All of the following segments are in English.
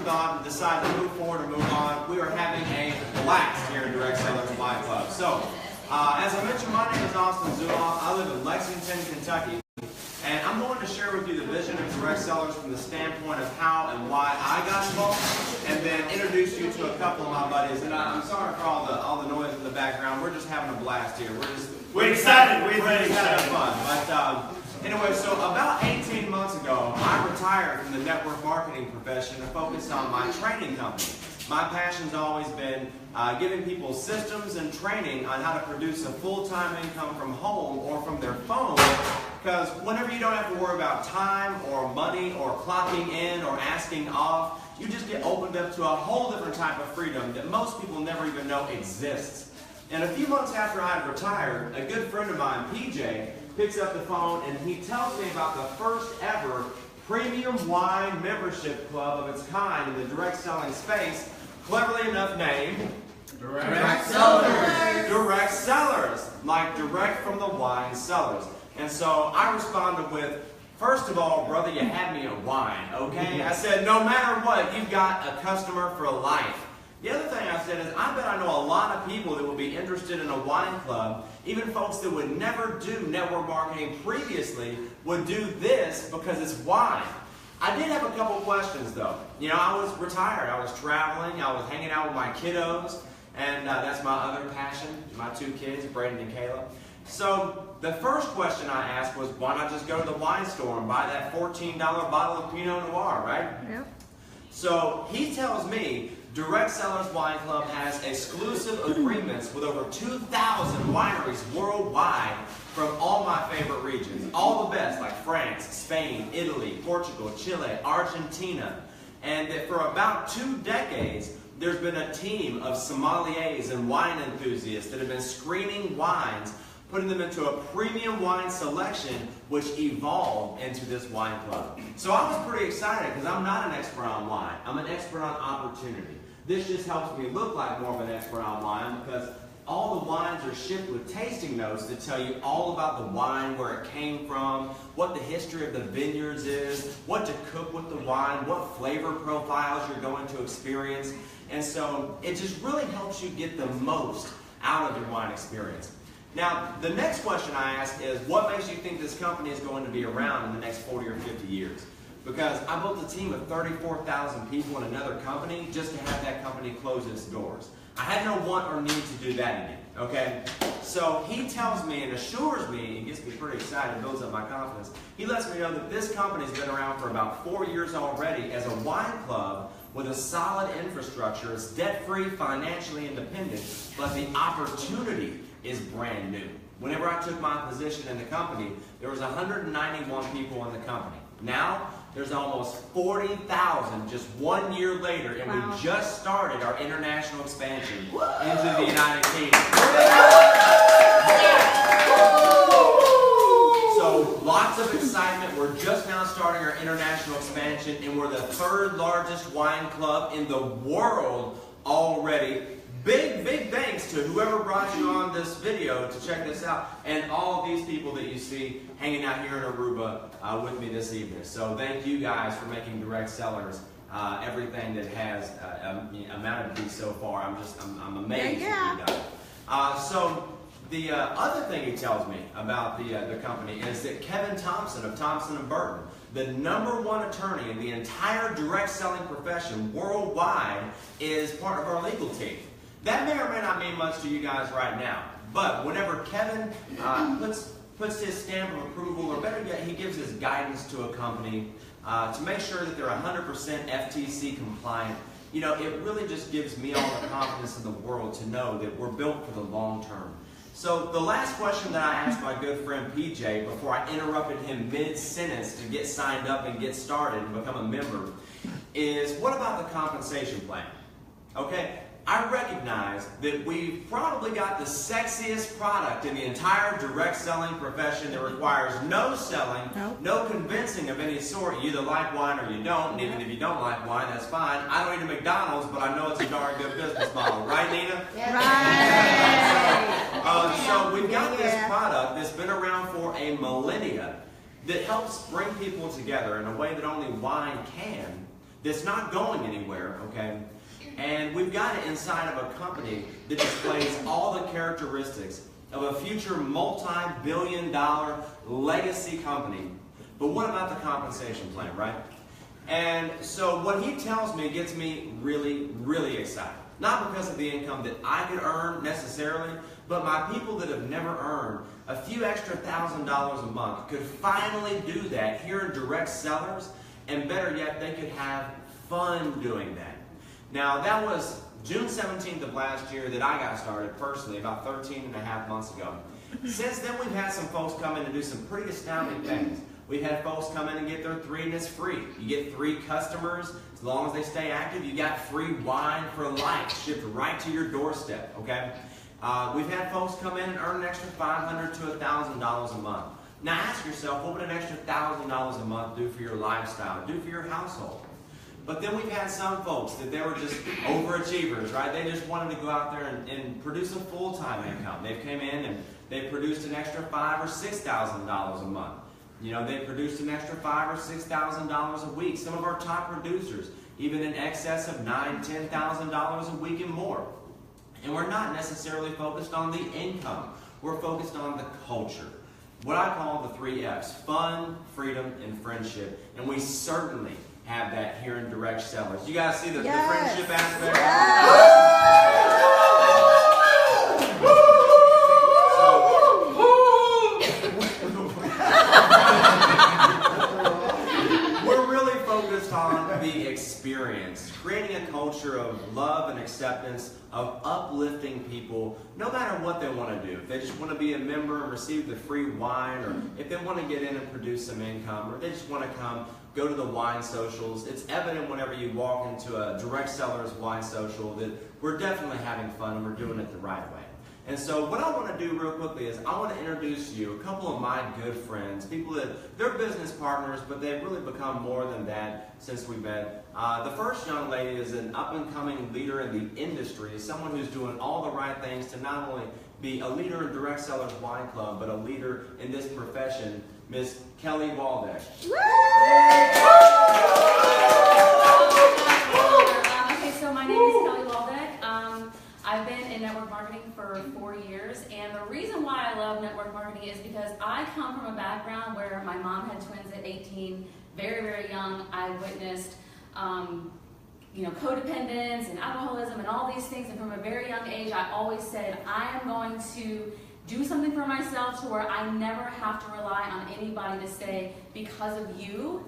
decide to move forward or move on, we are having a blast here in Direct Cellars Wine Club. So, as I mentioned, my name is Austin Zuloff. I live in Lexington, Kentucky. And I'm going to share with you the vision of Direct Cellars from the standpoint of how and why I got involved, and then introduce you to a couple of my buddies. And I'm sorry for all the noise in the background. We're just having a blast here. We're excited. We're just having fun. But anyway, so about 18 months ago, I retired from the network marketing profession to focus on my training company. My passion's always been giving people systems and training on how to produce a full-time income from home or from their phone, because whenever you don't have to worry about time or money or clocking in or asking off, you just get opened up to a whole different type of freedom that most people never even know exists. And a few months after I had retired, a good friend of mine, PJ, picks up the phone and he tells me about the first ever premium wine membership club of its kind in the direct selling space, cleverly enough named Direct Cellars. Direct Cellars, like direct from the wine cellars. And so I responded with, first of all, brother, you had me at wine, okay? I said, no matter what, you've got a customer for life. The other thing I said is, I bet I know a lot of people that would be interested in a wine club, even folks that would never do network marketing previously would do this because it's wine. I did have a couple questions though. You know, I was retired, I was traveling, I was hanging out with my kiddos, and that's my other passion, my two kids, Braden and Kayla. So the first question I asked was, why not just go to the wine store and buy that $14 bottle of Pinot Noir, right? Yep. So he tells me Direct Cellars Wine Club has exclusive agreements with over 2,000 wineries worldwide from all my favorite regions. All the best, like France, Spain, Italy, Portugal, Chile, Argentina. And that for about 2 decades, there's been a team of sommeliers and wine enthusiasts that have been screening wines, putting them into a premium wine selection, which evolved into this wine club. So I was pretty excited because I'm not an expert on wine. I'm an expert on opportunity. This just helps me look like more of an expert on wine because all the wines are shipped with tasting notes that tell you all about the wine, where it came from, what the history of the vineyards is, what to cook with the wine, what flavor profiles you're going to experience. And so it just really helps you get the most out of your wine experience. Now, the next question I ask is, what makes you think this company is going to be around in the next 40 or 50 years? Because I built a team of 34,000 people in another company just to have that company close its doors. I had no want or need to do that again, okay? So he tells me and assures me, and gets me pretty excited, builds up my confidence. He lets me know that this company's been around for about 4 years already as a wine club with a solid infrastructure. It's debt-free, financially independent, but the opportunity is brand new. Whenever I took my position in the company, there was 191 people in the company. Now, there's almost 40,000 just 1 year later, and wow. We just started our international expansion into the United Kingdom. So, lots of excitement. We're just now starting our international expansion, and we're the 3rd largest wine club in the world already. Big thanks to whoever brought you on this video to check this out, and all of these people that you see hanging out here in Aruba with me this evening. So thank you guys for making Direct Cellars everything that has amounted to be so far. I'm amazed that you've done it. So the other thing he tells me about the company is that Kevin Thompson of Thompson & Burton, the #1 attorney in the entire direct selling profession worldwide, is part of our legal team. That may or may not mean much to you guys right now, but whenever Kevin puts his stamp of approval, or better yet, he gives his guidance to a company to make sure that they're 100% FTC compliant, you know, it really just gives me all the confidence in the world to know that we're built for the long term. So the last question that I asked my good friend PJ before I interrupted him mid-sentence to get signed up and get started and become a member is, what about the compensation plan? Okay? I recognize that we've probably got the sexiest product in the entire direct selling profession that requires no selling, no convincing of any sort. You either like wine or you don't, and even if you don't like wine, that's fine. I don't eat at McDonald's, but I know it's a darn good business model. Right, Nina? Right. So we've got this product that's been around for a millennia that helps bring people together in a way that only wine can, that's not going anywhere, okay? And we've got it inside of a company that displays all the characteristics of a future multi-billion-dollar legacy company. But what about the compensation plan, right? And so what he tells me gets me really, really excited. Not because of the income that I could earn necessarily, but my people that have never earned a few extra $1,000s a month could finally do that here in direct sellers, and better yet, they could have fun doing that. Now, that was June 17th of last year that I got started personally, about 13 and a half months ago. Since then, we've had some folks come in and do some pretty astounding things. We've had folks come in and get their 3 and it's free. You get 3 customers. As long as they stay active, you got free wine for life shipped right to your doorstep, okay? We've had folks come in and earn an extra $500 to $1,000 a month. Now ask yourself, what would an extra $1,000 a month do for your lifestyle, do for your household? But then we've had some folks that they were just overachievers, right? They just wanted to go out there and produce a full-time income. They came in and they produced an extra $5,000 or $6,000 a month. You know, they produced an extra $5,000 or $6,000 a week. Some of our top producers, even in excess of $9,000, $10,000 a week and more. And we're not necessarily focused on the income. We're focused on the culture. What I call the 3 F's: fun, freedom, and friendship. And we certainly have that here in Direct Sellers. You guys see the friendship aspect? Yes. On the experience, creating a culture of love and acceptance, of uplifting people, no matter what they want to do. If they just want to be a member and receive the free wine, or if they want to get in and produce some income, or they just want to come, go to the wine socials. It's evident whenever you walk into a Direct Sellers wine social that we're definitely having fun and we're doing it the right way. And so what I want to do real quickly is I want to introduce you a couple of my good friends, people that they're business partners, but they've really become more than that since we met. The first young lady is an up-and-coming leader in the industry, someone who's doing all the right things to not only be a leader in Direct Sellers Wine Club, but a leader in this profession, Miss Kelly Waldeck. Okay, so my name is Kelly Waldeck. I've been in network marketing for 4 years, and the reason why I love network marketing is because I come from a background where my mom had twins at 18, very, very young. I witnessed, codependence and alcoholism and all these things, and from a very young age, I always said, I am going to do something for myself to where I never have to rely on anybody to say, because of you,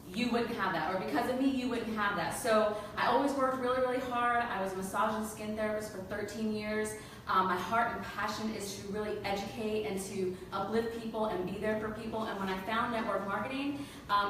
you wouldn't have that, or because of me, you wouldn't have that. So I always worked really, really hard. I was a massage and skin therapist for 13 years. My heart and passion is to really educate and to uplift people and be there for people. And when I found network marketing,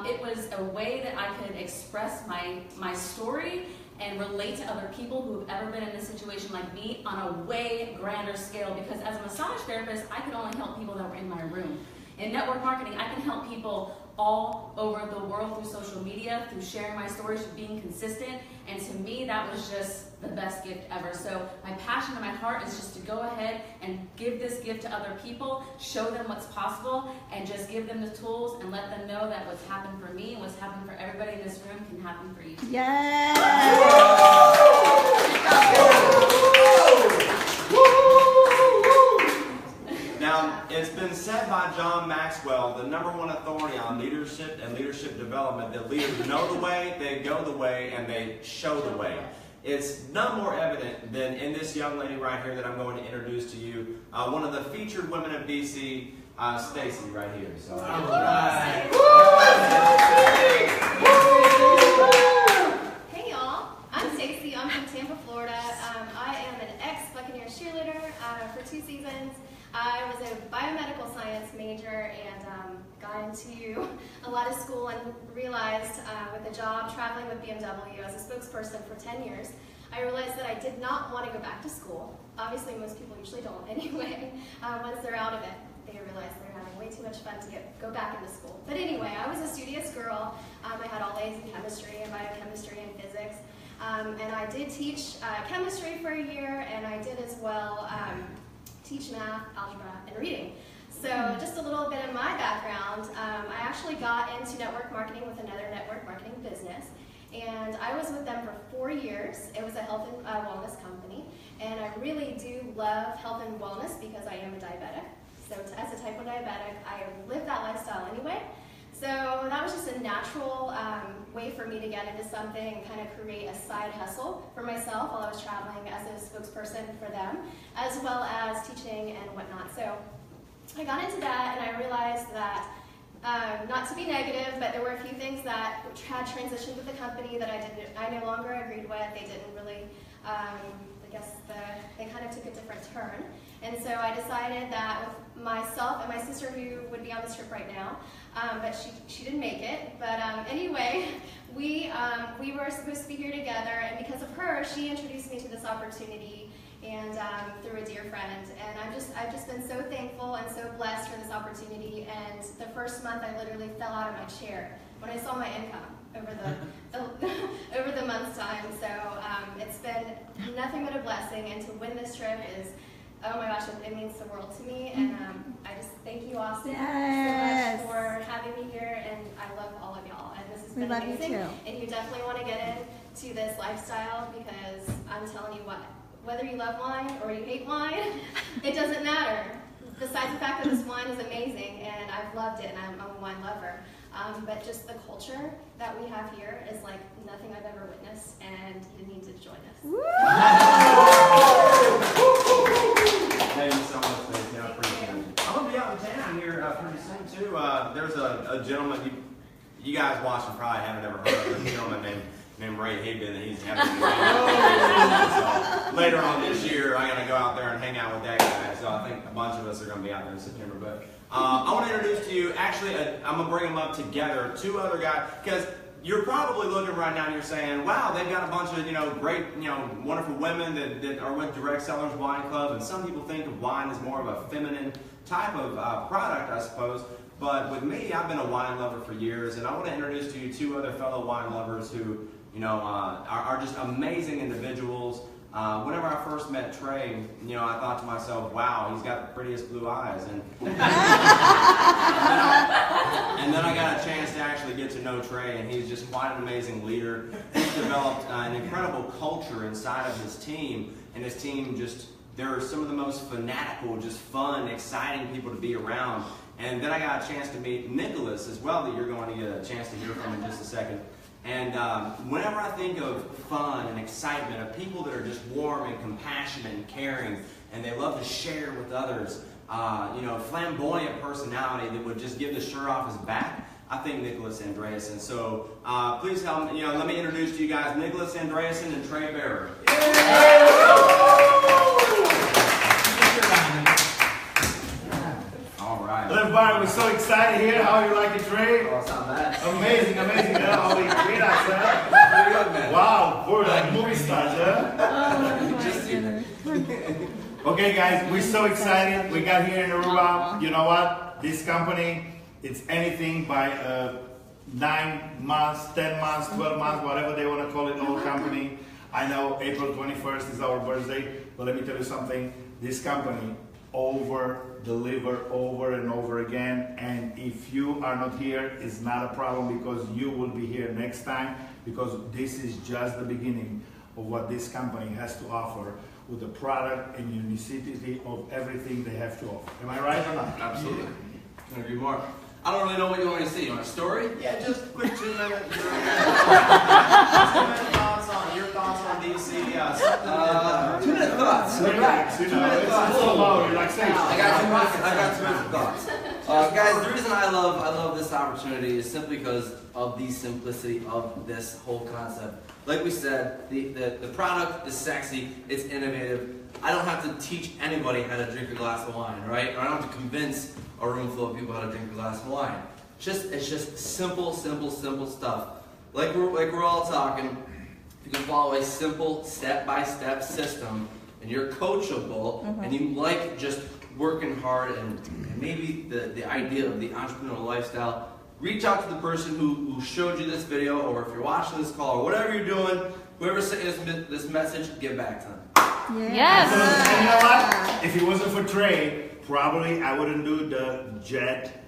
it was a way that I could express my story and relate to other people who have ever been in a situation like me on a way grander scale. Because as a massage therapist, I could only help people that were in my room. In network marketing, I can help people all over the world through social media, through sharing my stories, through being consistent, and to me that was just the best gift ever. So my passion and my heart is just to go ahead and give this gift to other people, show them what's possible, and just give them the tools and let them know that what's happened for me and what's happened for everybody in this room can happen for you. Yes! Now, it's been said by John Maxwell, the #1 authority on leadership and leadership development, that leaders know the way, they go the way, and they show the way. It's none more evident than in this young lady right here that I'm going to introduce to you, one of the featured women of BC, Stacy, right here. So, all right. Hey y'all, I'm Stacy. I'm from Tampa, Florida. I am an ex-Buccaneers cheerleader for 2 seasons. I was a biomedical science major and got into a lot of school and realized with a job traveling with BMW as a spokesperson for 10 years, I realized that I did not want to go back to school. Obviously, most people usually don't anyway. Once they're out of it, they realize they're having way too much fun to go back into school. But anyway, I was a studious girl. I had all A's in chemistry and biochemistry and physics. And I did teach chemistry for a year, and I did as well teach math, algebra, and reading. So just a little bit of my background, I actually got into network marketing with another network marketing business. and I was with them for 4 years. It was a health and wellness company, and I really do love health and wellness because I am a diabetic. So as a type 1 diabetic, I live that lifestyle anyway. So that was just a natural way for me to get into something and kind of create a side hustle for myself while I was traveling as a spokesperson for them, as well as teaching and whatnot. So I got into that, and I realized that, not to be negative, but there were a few things that had transitioned with the company that I no longer agreed with. They didn't really, I guess they kind of took a different turn. And so I decided that with myself and my sister, who would be on this trip right now, but she didn't make it. But anyway, we were supposed to be here together, and because of her, she introduced me to this opportunity, and through a dear friend. And I've just been so thankful and so blessed for this opportunity. And the first month, I literally fell out of my chair when I saw my income over the month's time. So it's been nothing but a blessing, and to win this trip is, oh my gosh, it means the world to me. And I just thank you, Austin, so much for having me here, and I love all of y'all, and this has been amazing. And you definitely want to get into this lifestyle, because I'm telling you what, whether you love wine or you hate wine, it doesn't matter. Besides the fact that this wine is amazing, and I've loved it, and I'm a wine lover, but just the culture that we have here is like nothing I've ever witnessed, and you need to join us. Thank you so much, Stacey. I appreciate it. I'm going to be out in town here pretty soon, too. There's a gentleman, you guys watching probably haven't ever heard of, a gentleman named Ray Higdon. He's having so later on this year, I'm going to go out there and hang out with that guy. So I think a bunch of us are going to be out there in September. But I want to introduce to you, actually, I'm going to bring them up together, two other guys, because you're probably looking right now and you're saying, wow, they've got a bunch of, great, wonderful women that are with Direct Cellars Wine Club, and some people think of wine as more of a feminine type of product, I suppose. But with me, I've been a wine lover for years, and I want to introduce to you two other fellow wine lovers who, are just amazing individuals. Whenever I first met Trey, I thought to myself, wow, he's got the prettiest blue eyes. And then I got a chance to actually get to know Trey, and he's just quite an amazing leader. He's developed an incredible culture inside of his team, and his team they're some of the most fanatical, just fun, exciting people to be around. And then I got a chance to meet Nicholas as well, that you're going to get a chance to hear from in just a second. And whenever I think of fun and excitement, of people that are just warm and compassionate and caring, and they love to share with others, flamboyant personality that would just give the shirt off his back, I think Nicholas Andreasen. So please help me, let me introduce to you guys Nicholas Andreasen and Trey Barrer. All right. Hello everybody, we're so excited here. How you like it, Trey? Oh, it's not bad. Amazing. All the great acts, huh? Pretty good, man. Wow, we're like movie stars, huh? Oh my goodness. Okay guys, we're so excited. We got here in ARUBA. You know what? This company, it's anything by 9 months, 10 months, 12 months, whatever they want to call it, old company. I know April 21st is our birthday, but let me tell you something. This company deliver over and over again, and if you are not here, it's not a problem, because you will be here next time, because this is just the beginning of what this company has to offer with the product and unicity of everything they have to offer. Am I right or not? Absolutely. Couldn't agree more. I don't really know what you want me to see. You want a story? Yeah, just quick 2 minute. 2 minute thoughts on your thoughts on DC. 2 minute thoughts. Relax. Two minute thoughts. It's all about relaxation. I got 2 minutes of thoughts. Guys, the reason I love this opportunity is simply because of the simplicity of this whole concept. Like we said, the product is sexy, it's innovative. I don't have to teach anybody how to drink a glass of wine, right? Or I don't have to convince a room full of people how to drink a glass of wine. It's just simple stuff. Like we're all talking. You can follow a simple step-by-step system, and you're coachable, and you like just working hard and maybe the idea of the entrepreneurial lifestyle. Reach out to the person who showed you this video, or if you're watching this call, or whatever you're doing, whoever sent you this message, give back to them. Yes. And you know what? If it wasn't for Trey, probably I wouldn't do the jet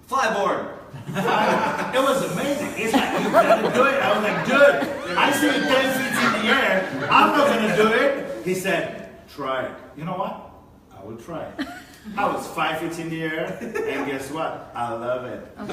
Flyboard. It was amazing. It's like, you gotta do it. I was like, dude, I see you 10 feet in the air. I'm not gonna do it. He said, try it. You know what? I will try it. I was 5 feet in the air, and guess what? I love it. So,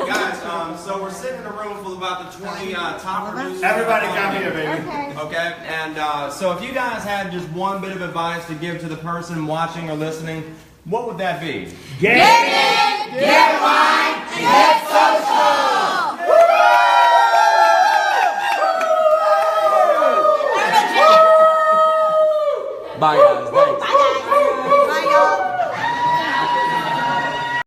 guys, so we're sitting in a room full of about the 20 top producers. Everybody come here, baby. Okay, and so if you guys had just one bit of advice to give to the person watching or listening, what would that be? Get it, get one, and get